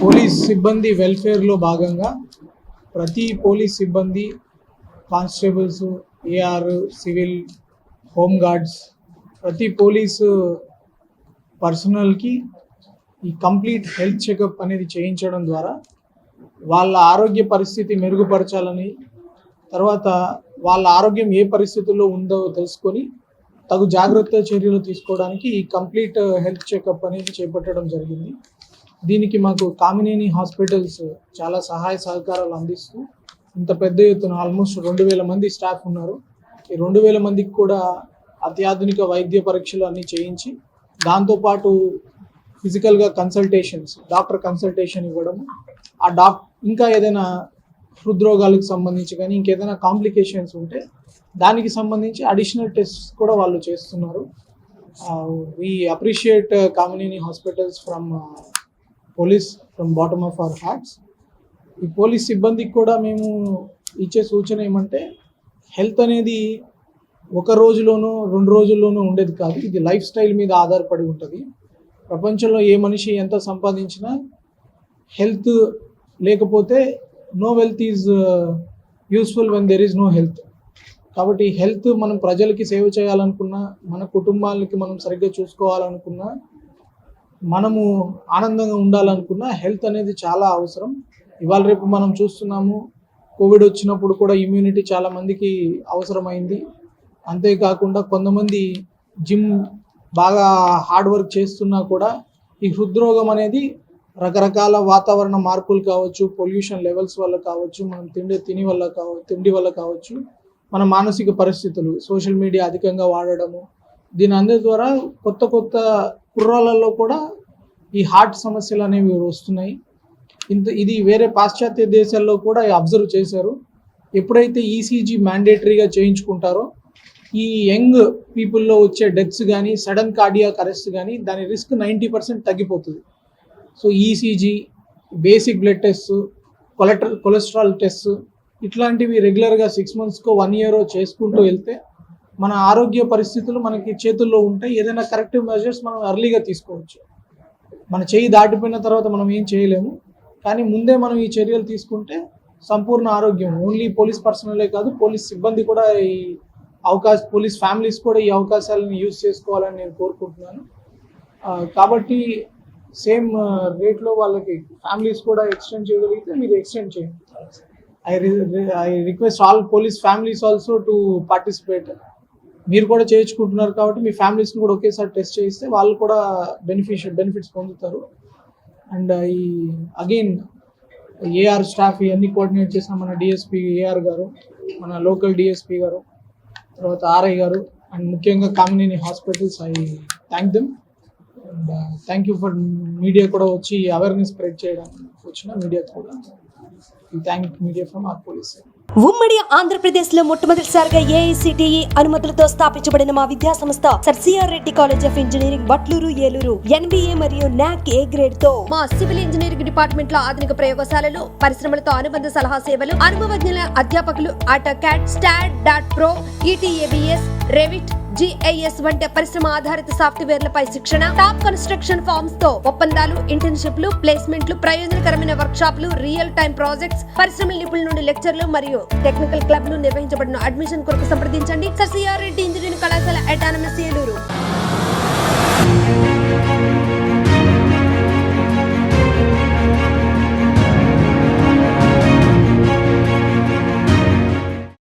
Police సిబ్బంది వెల్ఫేర్లో భాగంగా ప్రతి పోలీస్ సిబ్బంది, constables, AR, civil, home guards, ప్రతి పోలీసు పర్సనల్కి ఈ కంప్లీట్ హెల్త్ చెకప్ అనేది చేయించడం ద్వారా వాళ్ళ ఆరోగ్య పరిస్థితి మెరుగుపరచాలని, తర్వాత వాళ్ళ ఆరోగ్యం ఏ పరిస్థితుల్లో ఉందో తెలుసుకొని తగు జాగ్రత్త చర్యలు తీసుకోవడానికి ఈ కంప్లీట్ హెల్త్ చెకప్ అనేది చేపట్టడం జరిగింది. దీనికి మాకు కామినేని హాస్పిటల్స్ చాలా సహాయ సహకారాలు అందిస్తూ ఇంత పెద్ద ఎత్తున ఆల్మోస్ట్ 2000 మంది స్టాఫ్ ఉన్నారు. ఈ 2000 మందికి కూడా అత్యాధునిక వైద్య పరీక్షలు అన్నీ చేయించి దాంతోపాటు ఫిజికల్గా కన్సల్టేషన్స్, డాక్టర్ కన్సల్టేషన్ ఇవ్వడం, ఇంకా ఏదైనా హృద్రోగాలకు సంబంధించి కానీ ఇంకేదైనా కాంప్లికేషన్స్ ఉంటే దానికి సంబంధించి అడిషనల్ టెస్ట్ కూడా వాళ్ళు చేస్తున్నారు. We appreciate Kamineni hospitals from police from bottom of our hearts. ఈ పోలీస్ సిబ్బందికి కూడా మేము ఇచ్చే సూచన ఏమంటే, హెల్త్ అనేది ఒక రోజులోనూ 2 రోజుల్లోనూ ఉండేది కాదు. ఇది లైఫ్ స్టైల్ మీద ఆధారపడి ఉంటుంది. ప్రపంచంలో ఏ మనిషి ఎంత సంపాదించినా హెల్త్ లేకపోతే no wealth is useful when there is no health. కాబట్టి హెల్త్ మనం ప్రజలకి సేవ చేయాలనుకున్నా, మన కుటుంబాలకి మనం సరిగ్గా చూసుకోవాలనుకున్నా, మనము ఆనందంగా ఉండాలనుకున్నా హెల్త్ అనేది చాలా అవసరం. ఇవాళ రేపు మనం చూస్తున్నాము, కోవిడ్ వచ్చినప్పుడు కూడా ఇమ్యూనిటీ చాలా మందికి అవసరమైంది. అంతేకాకుండా కొంతమంది జిమ్ బాగా హార్డ్ వర్క్ చేస్తున్నా కూడా ఈ హృద్రోగం అనేది రకరకాల వాతావరణ మార్పులు కావచ్చు, పొల్యూషన్ లెవెల్స్ వల్ల కావచ్చు, మనం తిండి వల్ల కావచ్చు, మన మానసిక పరిస్థితులు, సోషల్ మీడియా అధికంగా వాడడము, దీని అందరి ద్వారా కొత్త కుర్రాళ్ళల్లో కూడా ఈ హార్ట్ సమస్యలు అనేవి వస్తున్నాయి. ఇది వేరే పాశ్చాత్య దేశాల్లో కూడా అబ్జర్వ్ చేశారు. ఎప్పుడైతే ఈసీజీ మ్యాండేటరీగా చేయించుకుంటారో ఈ యంగ్ పీపుల్లో వచ్చే డెత్స్ కానీ, సడన్ కార్డియాక్ అరెస్ట్ కానీ దాని రిస్క్ 90% తగ్గిపోతుంది. So ECG, basic blood test, cholesterol test ఇట్లాంటివి రెగ్యులర్గా 6 monthsకో 1 year చేసుకుంటూ వెళ్తే మన ఆరోగ్య పరిస్థితులు మనకి చేతుల్లో ఉంటాయి. ఏదైనా కరెక్టివ్ మెజర్స్ మనం ఎర్లీగా తీసుకోవచ్చు. మన చేయి దాటిపోయిన తర్వాత మనం ఏం చేయలేము, కానీ ముందే మనం ఈ చర్యలు తీసుకుంటే సంపూర్ణ ఆరోగ్యం ఓన్లీ పోలీస్ పర్సనలే కాదు, పోలీస్ సిబ్బంది కూడా పోలీస్ ఫ్యామిలీస్ కూడా ఈ అవకాశాలను యూజ్ చేసుకోవాలని నేను కోరుకుంటున్నాను. కాబట్టి సేమ్ రేట్లో వాళ్ళకి ఫ్యామిలీస్ కూడా ఎక్స్టెండ్ చేయగలిగితే మీరు ఎక్స్టెండ్ చేయండి. I request all police families also to participate. మీరు కూడా చేయించుకుంటున్నారు కాబట్టి మీ ఫ్యామిలీస్ని కూడా ఒకేసారి టెస్ట్ చేయిస్తే వాళ్ళు కూడా బెనిఫిట్స్ పొందుతారు. అండ్ అగైన్ ఏఆర్ స్టాఫ్ ఇవన్నీ కోఆర్డినేట్ చేసిన మన డిఎస్పీ ఏఆర్ గారు, మన లోకల్ డిఎస్పీ గారు, తర్వాత ఆర్ఐ గారు, అండ్ ముఖ్యంగా Kamineni Hospitals, I thank them. And thank you for media కూడా వచ్చి అవేర్నెస్ స్ప్రెడ్ చేయడానికి వచ్చిన మీడియా కూడా thank media from our police. ఉమ్మడి ఆంధ్రప్రదేశ్ లో మొట్టమొదటిసారిగా ఏఐసిటిఈ అనుమతులతో స్థాపించబడిన మా విద్యా సంస్థ sir CR Reddy college of engineering, Batluru, Eluru. NBA మరియు NAC A గ్రేడ్ తో మా సివిల్ ఇంజనీరింగ్ డిపార్ట్మెంట్ లో ఆధునిక ప్రయోగశాలలు, పరిశ్రమలతో అనుబంధ సలహా సేవలు, అనుభవజ్ఞుల అధ్యాపకులు, AutoCAD, STAAD.Pro, ETABS, Revit, GIS వంటి పరిశ్రమ ఆధారిత సాఫ్ట్వేర్లపై శిక్షణ, టాప్ కన్స్ట్రక్షన్ ఫార్మ్స్ తో ఒప్పందాలు, ఇంటర్న్షిప్లు, ప్లేస్మెంట్లు, ప్రయోజనకరమైన వర్క్ షాప్లు, రియల్ టైం ప్రాజెక్ట్స్, పరిశ్రమల నిపుణుల నుండి లెక్చర్లు మరియు టెక్నికల్ క్లబ్లు నిర్వహించబడిన. అడ్మిషన్ కొరకు సంప్రదించండి. సర్ సిఆర్ రెడ్డి ఇంజనీరింగ్ కళాశాల, అటానమస్, ఏలూరు.